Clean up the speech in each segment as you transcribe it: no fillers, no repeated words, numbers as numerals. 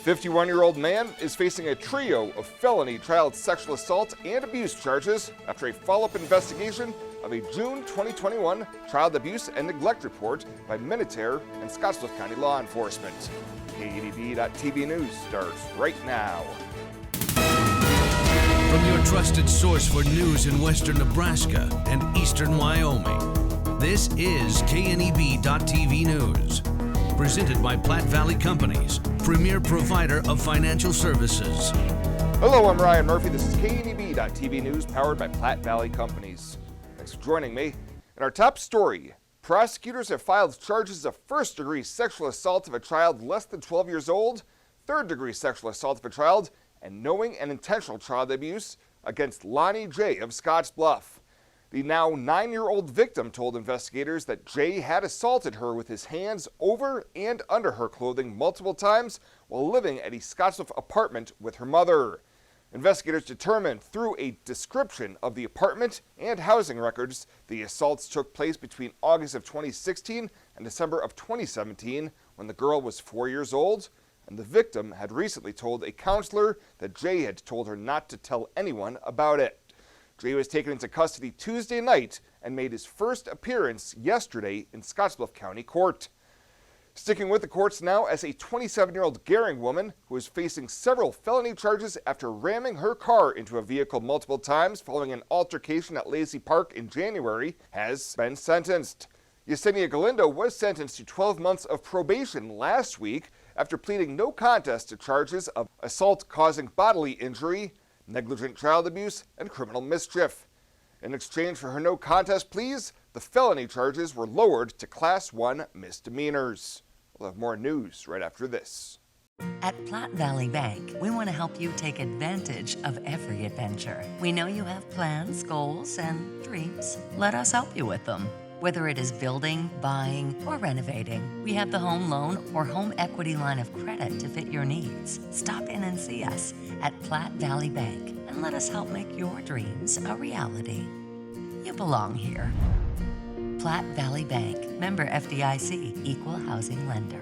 51-year-old man is facing a trio of felony child sexual assault and abuse charges after a follow-up investigation of a June 2021 child abuse and neglect report by Minutair and Scottsbluff County law enforcement. KNEB.TV News starts right now. From your trusted source for news in western Nebraska and eastern Wyoming, this is KNEB.TV News. Presented by Platte Valley Companies, premier provider of financial services. Hello, I'm Ryan Murphy. This is KNEB.TV News, powered by Platte Valley Companies. Thanks for joining me. In our top story, prosecutors have filed charges of first-degree sexual assault of a child less than 12 years old, third-degree sexual assault of a child, and knowing and intentional child abuse against Lonnie J. of Scottsbluff. The now 9-year-old victim told investigators that Jay had assaulted her with his hands over and under her clothing multiple times while living at a Scottsbluff apartment with her mother. Investigators determined through a description of the apartment and housing records the assaults took place between August of 2016 and December of 2017 when the girl was 4 years old, and the victim had recently told a counselor that Jay had told her not to tell anyone about it. Jay was taken into custody Tuesday night and made his first appearance yesterday in Scottsbluff County Court. Sticking with the courts now as a 27-year-old Gering woman who is facing several felony charges after ramming her car into a vehicle multiple times following an altercation at Lazy Park in January has been sentenced. Yesenia Galindo was sentenced to 12 months of probation last week after pleading no contest to charges of assault causing bodily injury, negligent child abuse, and criminal mischief. In exchange for her no contest pleas, the felony charges were lowered to Class 1 misdemeanors. We'll have more news right after this. At Platte Valley Bank, we want to help you take advantage of every adventure. We know you have plans, goals, and dreams. Let us help you with them. Whether it is building, buying, or renovating, we have the home loan or home equity line of credit to fit your needs. Stop in and see us at Platte Valley Bank and let us help make your dreams a reality. You belong here. Platte Valley Bank, member FDIC, equal housing lender.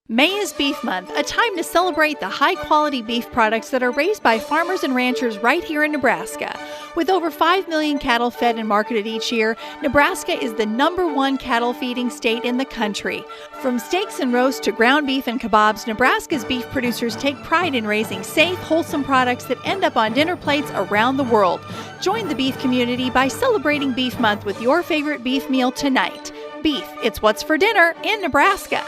May is Beef Month, a time to celebrate the high-quality beef products that are raised by farmers and ranchers right here in Nebraska. With over 5 million cattle fed and marketed each year, Nebraska is the #1 cattle feeding state in the country. From steaks and roasts to ground beef and kebabs, Nebraska's beef producers take pride in raising safe, wholesome products that end up on dinner plates around the world. Join the beef community by celebrating Beef Month with your favorite beef meal tonight. Beef, it's what's for dinner in Nebraska.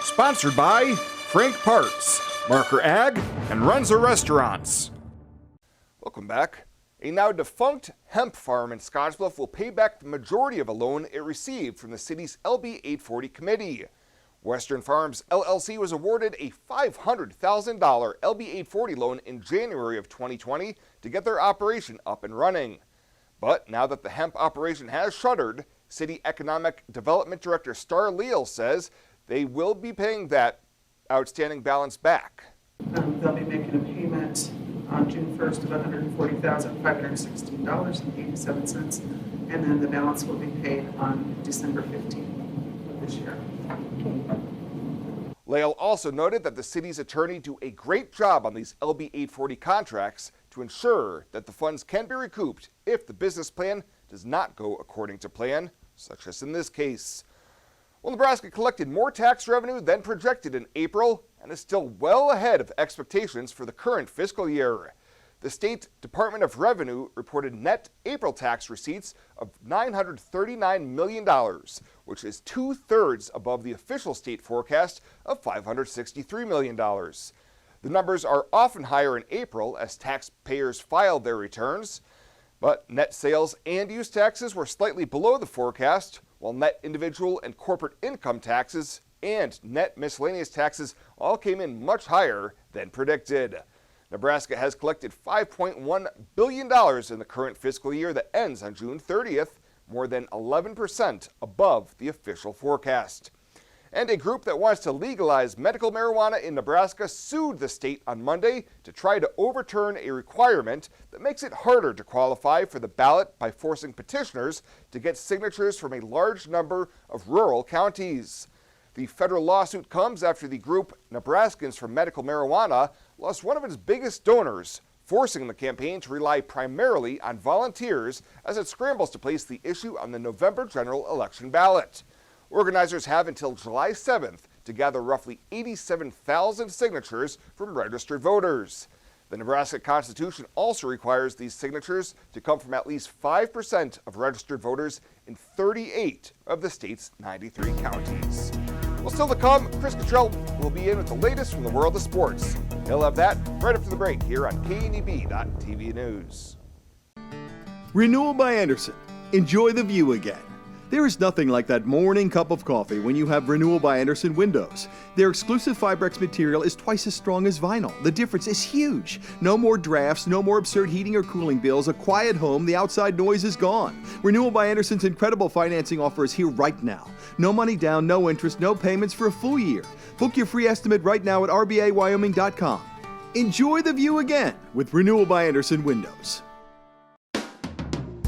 Sponsored by Frank Parts, Marker Ag, and Runza Restaurants. Welcome back. A now defunct hemp farm in Scottsbluff will pay back the majority of a loan it received from the city's LB 840 committee. Western Farms LLC was awarded a $500,000 LB 840 loan in January of 2020 to get their operation up and running. But now that the hemp operation has shuttered, City Economic Development Director Star Leal says they will be paying that outstanding balance back. They'll be making a payment on June 1st of $140,516.87, and then the balance will be paid on December 15th of this year. Leal also noted that the city's attorney do a great job on these LB 840 contracts to ensure that the funds can be recouped if the business plan does not go according to plan, such as in this case. Well, Nebraska collected more tax revenue than projected in April and is still well ahead of expectations for the current fiscal year. The State Department of Revenue reported net April tax receipts of $939 million, which is 2/3 above the official state forecast of $563 million. The numbers are often higher in April as taxpayers filed their returns, but net sales and use taxes were slightly below the forecast, while net individual and corporate income taxes and net miscellaneous taxes all came in much higher than predicted. Nebraska has collected $5.1 billion in the current fiscal year that ends on June 30th, more than 11% above the official forecast. And a group that wants to legalize medical marijuana in Nebraska sued the state on Monday to try to overturn a requirement that makes it harder to qualify for the ballot by forcing petitioners to get signatures from a large number of rural counties. The federal lawsuit comes after the group Nebraskans for Medical Marijuana lost one of its biggest donors, forcing the campaign to rely primarily on volunteers as it scrambles to place the issue on the November general election ballot. Organizers have until July 7th to gather roughly 87,000 signatures from registered voters. The Nebraska Constitution also requires these signatures to come from at least 5% of registered voters in 38 of the state's 93 counties. Well, still to come, Chris Cottrell will be in with the latest from the world of sports. He'll have that right after the break here on KNEB.TV News. Renewal by Andersen. Enjoy the view again. There is nothing like that morning cup of coffee when you have Renewal by Andersen windows. Their exclusive Fibrex material is twice as strong as vinyl. The difference is huge. No more drafts, no more absurd heating or cooling bills. A quiet home, the outside noise is gone. Renewal by Andersen's incredible financing offer is here right now. No money down, no interest, no payments for a full year. Book your free estimate right now at rbawyoming.com. Enjoy the view again with Renewal by Andersen windows.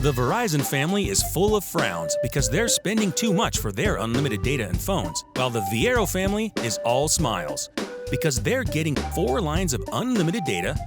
The Verizon family is full of frowns because they're spending too much for their unlimited data and phones, while the Viero family is all smiles because they're getting 4 lines of unlimited data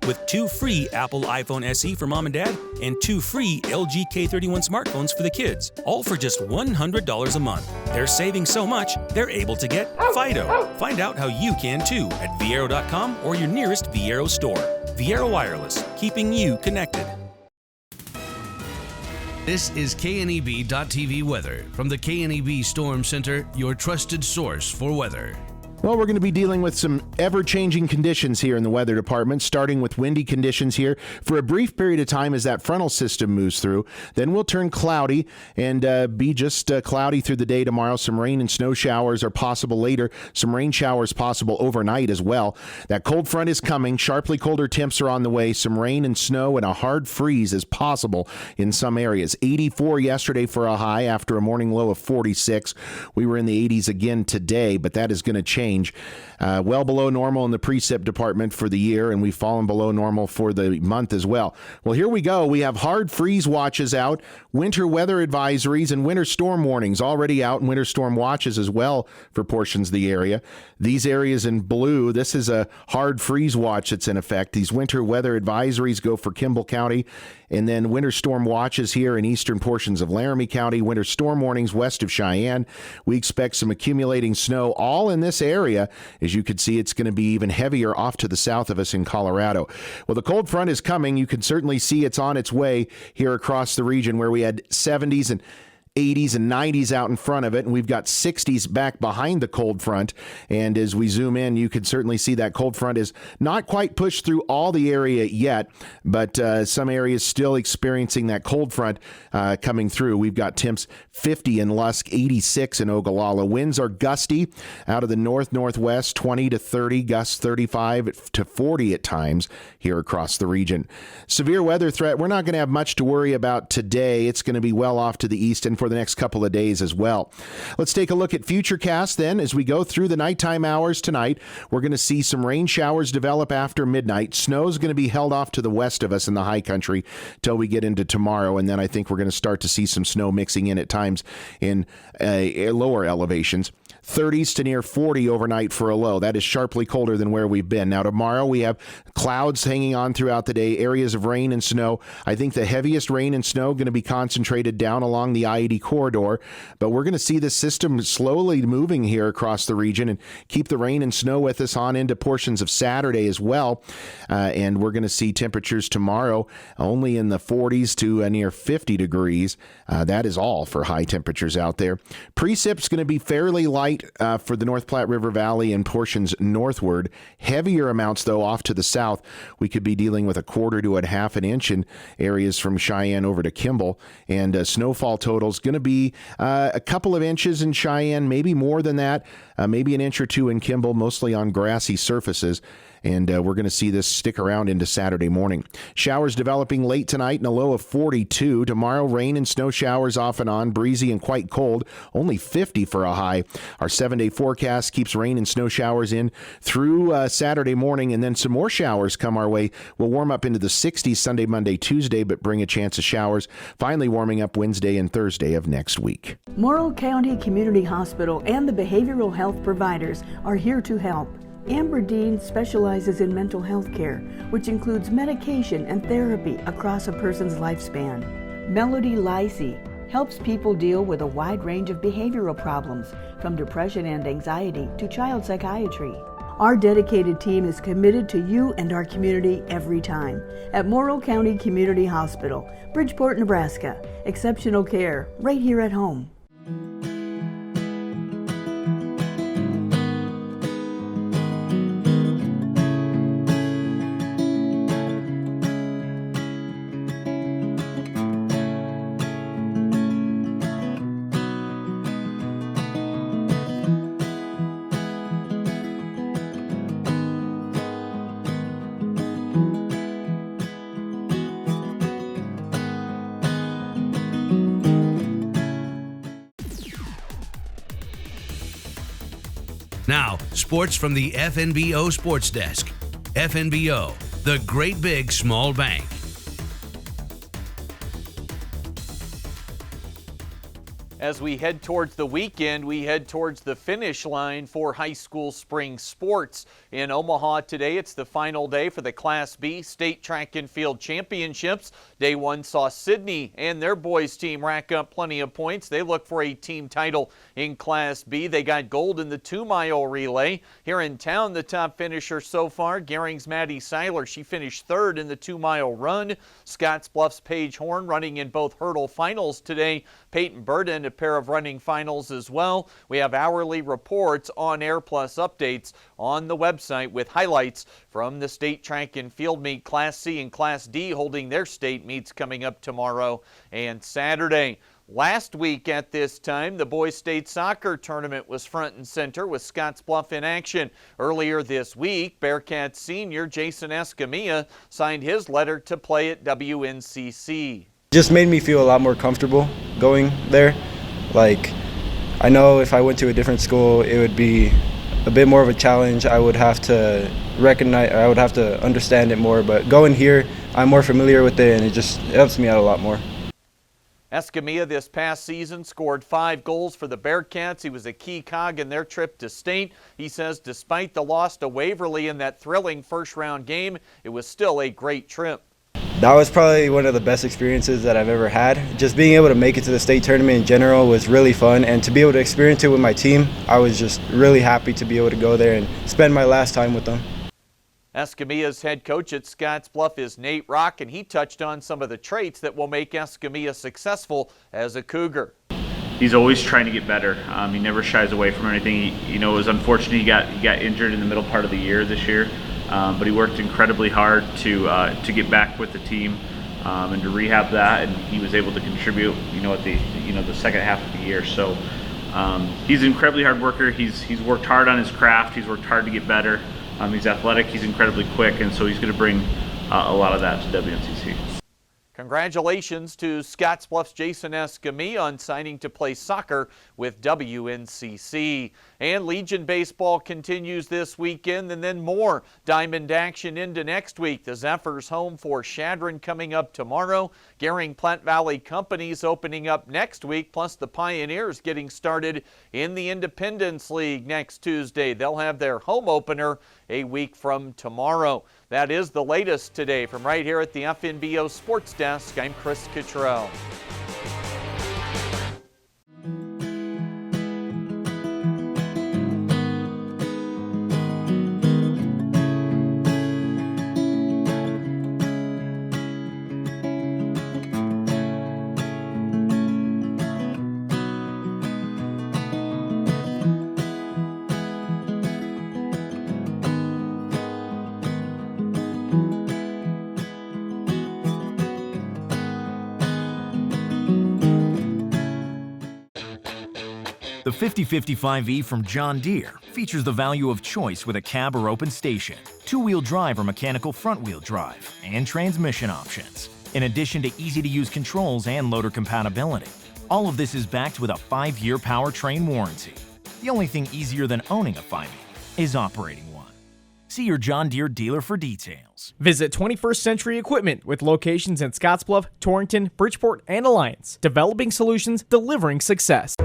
with 2 free Apple iPhone SE for mom and dad and 2 free LG K31 smartphones for the kids, all for just $100 a month. They're saving so much, they're able to get Fido. Find out how you can too at Viero.com or your nearest Viero store. Viero Wireless, keeping you connected. This is KNEB.TV weather from the KNEB Storm Center, your trusted source for weather. Well, we're going to be dealing with some ever-changing conditions here in the weather department, starting with windy conditions here for a brief period of time as that frontal system moves through. Then we'll turn cloudy and be just cloudy through the day tomorrow. Some rain and snow showers are possible later. Some rain showers possible overnight as well. That cold front is coming. Sharply colder temps are on the way. Some rain and snow and a hard freeze is possible in some areas. 84 yesterday for a high after a morning low of 46. We were in the 80s again today, but that is going to change. Well below normal in the precip department for the year, and we've fallen below normal for the month as well. Well, here we go. We have hard freeze watches out, winter weather advisories, and winter storm warnings already out, and winter storm watches as well for portions of the area. These areas in blue, this is a hard freeze watch that's in effect. These winter weather advisories go for Kimball County, and then winter storm watches here in eastern portions of Laramie County, winter storm warnings west of Cheyenne. We expect some accumulating snow all in this area. As you can see, it's going to be even heavier off to the south of us in Colorado. Well, the cold front is coming. You can certainly see it's on its way here across the region where we had 70s and 80s and 90s out in front of it, and we've got 60s back behind the cold front. And as we zoom in, you can certainly see that cold front is not quite pushed through all the area yet, but some areas still experiencing that cold front coming through. We've got temps 50 in Lusk, 86 in Ogallala. Winds are gusty out of the northwest, 20 to 30, gusts 35 to 40 at times here across the region. Severe weather threat, we're not going to have much to worry about today. It's going to be well off to the east and for the next couple of days as well. Let's take a look at Futurecast then. As we go through the nighttime hours tonight, we're going to see some rain showers develop after midnight. Snow is going to be held off to the west of us in the high country till we get into tomorrow, and then I think we're going to start to see some snow mixing in at times in lower elevations. 30s to near 40 overnight for a low. That is sharply colder than where we've been. Now tomorrow we have clouds hanging on throughout the day, areas of rain and snow. I think the heaviest rain and snow going to be concentrated down along the I-80 corridor, but we're going to see the system slowly moving here across the region and keep the rain and snow with us on into portions of Saturday as well. And we're going to see temperatures tomorrow only in the 40s to near 50 degrees. That is all for high temperatures out there. Precip's going to be fairly light for the North Platte River Valley and portions northward. Heavier amounts, though, off to the south. We could be dealing with a quarter to a half an inch in areas from Cheyenne over to Kimball. And snowfall totals going to be a couple of inches in Cheyenne, maybe more than that, maybe an inch or two in Kimball, mostly on grassy surfaces. And we're going to see this stick around into Saturday morning. Showers developing late tonight and a low of 42. Tomorrow, rain and snow showers off and on, breezy and quite cold, only 50 for a high. Our 7-day forecast keeps rain and snow showers in through Saturday morning, and then some more showers come our way. We'll warm up into the 60s Sunday, Monday, Tuesday, but bring a chance of showers, finally warming up Wednesday and Thursday of next week. Morrill County Community Hospital and the behavioral health providers are here to help. Amber Dean specializes in mental health care, which includes medication and therapy across a person's lifespan. Melody Lacey helps people deal with a wide range of behavioral problems, from depression and anxiety to child psychiatry. Our dedicated team is committed to you and our community every time. At Morrill County Community Hospital, Bridgeport, Nebraska. Exceptional care right here at home. Now, sports from the FNBO Sports Desk. FNBO, the great big small bank. As we head towards the weekend, we head towards the finish line for high school spring sports. In Omaha today, it's the final day for the Class B State Track and Field Championships. Day one saw Sydney and their boys team rack up plenty of points. They look for a team title in Class B. They got gold in the 2-mile relay. Here in town, the top finisher so far, Gehring's Maddie Seiler. She finished third in the 2-mile run. Scottsbluff's Paige Horn running in both hurdle finals today. Peyton Burden, a pair of running finals as well. We have hourly reports, on-air plus updates on the website with highlights from the state track and field meet. Class C and Class D holding their state meets coming up tomorrow and Saturday. Last week at this time, the boys state soccer tournament was front and center with Scottsbluff in action. Earlier this week, Bearcats senior Jason Escamilla signed his letter to play at WNCC. Just made me feel a lot more comfortable going there. Like, I know if I went to a different school, it would be a bit more of a challenge. I would have to understand it more, but going here, I'm more familiar with it, and it helps me out a lot more. Escamilla this past season scored 5 goals for the Bearcats. He was a key cog in their trip to state. He says despite the loss to Waverly in that thrilling first-round game, it was still a great trip. That was probably one of the best experiences that I've ever had. Just being able to make it to the state tournament in general was really fun, and to be able to experience it with my team, I was just really happy to be able to go there and spend my last time with them. Escamilla's head coach at Scottsbluff is Nate Rock, and he touched on some of the traits that will make Escamilla successful as a Cougar. He's always trying to get better. He never shies away from anything. It was unfortunate he got injured in the middle part of the year this year. But he worked incredibly hard to get back with the team and to rehab that, and he was able to contribute, at the second half of the year. So he's an incredibly hard worker. He's worked hard on his craft. He's worked hard to get better. He's athletic. He's incredibly quick, and so he's going to bring a lot of that to WNCC. Congratulations to Scottsbluff's Jason Escamilla on signing to play soccer with WNCC. And Legion baseball continues this weekend, and then more Diamond action into next week. The Zephyrs home for Shadron coming up tomorrow. Gehring Platte Valley Companies opening up next week, plus the Pioneers getting started in the Independence League next Tuesday. They'll have their home opener a week from tomorrow. That is the latest today from right here at the FNBO Sports Desk. I'm Chris Cottrell. 5055E from John Deere features the value of choice with a cab or open station, two-wheel drive or mechanical front-wheel drive, and transmission options, in addition to easy-to-use controls and loader compatibility. All of this is backed with a 5-year powertrain warranty. The only thing easier than owning a 5E is operating one. See your John Deere dealer for details. Visit 21st Century Equipment with locations in Scottsbluff, Torrington, Bridgeport, and Alliance. Developing solutions, delivering success.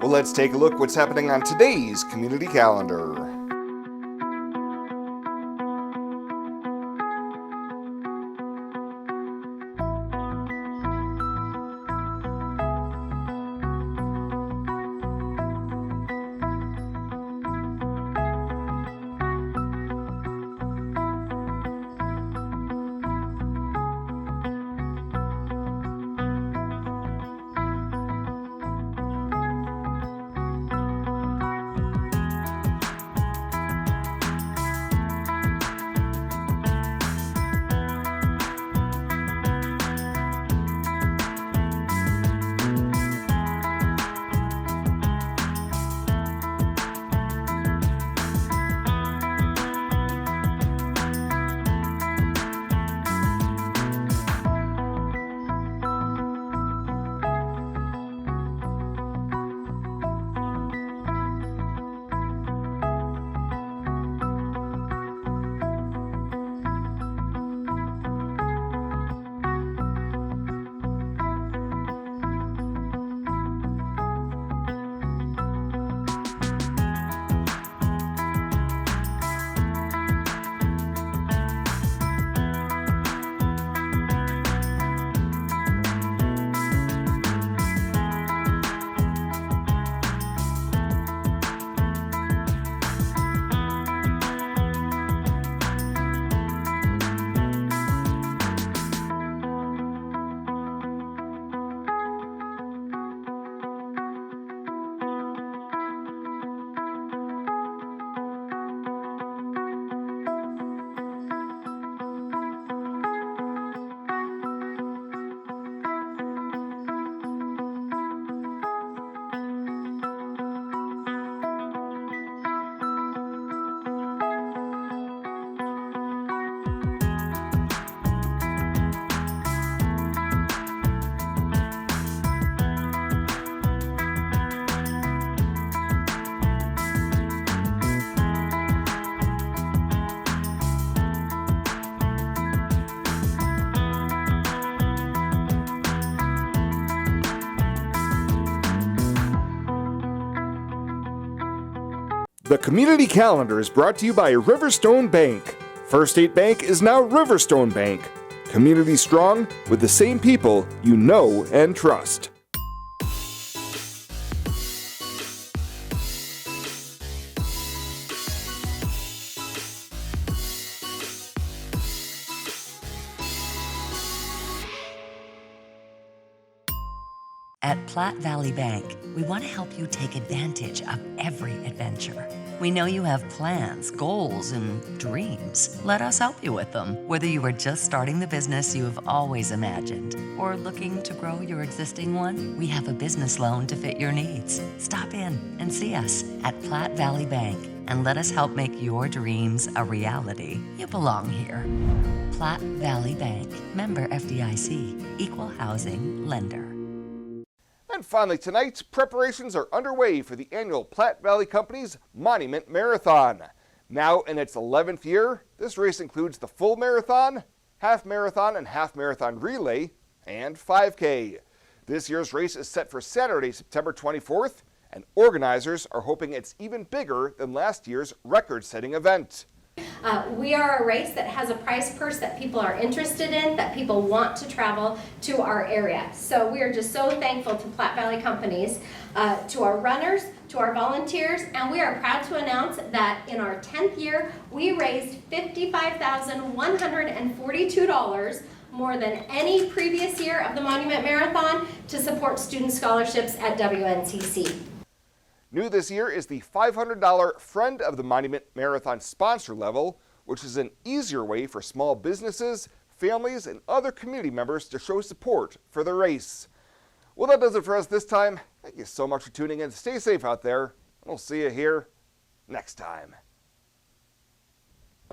Well, let's take a look what's happening on today's community calendar. The community calendar is brought to you by Riverstone Bank. First State Bank is now Riverstone Bank. Community strong with the same people you know and trust. At Platte Valley Bank, we want to help you take advantage of every adventure. We know you have plans, goals, and dreams. Let us help you with them. Whether you are just starting the business you have always imagined or looking to grow your existing one, we have a business loan to fit your needs. Stop in and see us at Platte Valley Bank and let us help make your dreams a reality. You belong here. Platte Valley Bank, member FDIC, equal housing lender. And finally tonight, preparations are underway for the annual Platte Valley Company's Monument Marathon. Now in its 11th year, this race includes the full marathon, half marathon and half marathon relay, and 5K. This year's race is set for Saturday, September 24th, and organizers are hoping it's even bigger than last year's record-setting event. We are a race that has a prize purse that people are interested in, that people want to travel to our area. So we are just so thankful to Platte Valley Companies, to our runners, to our volunteers, and we are proud to announce that in our 10th year, we raised $55,142, more than any previous year of the Monument Marathon, to support student scholarships at WNCC. New this year is the $500 Friend of the Monument Marathon sponsor level, which is an easier way for small businesses, families, and other community members to show support for the race. Well, that does it for us this time. Thank you so much for tuning in. Stay safe out there, and we'll see you here next time.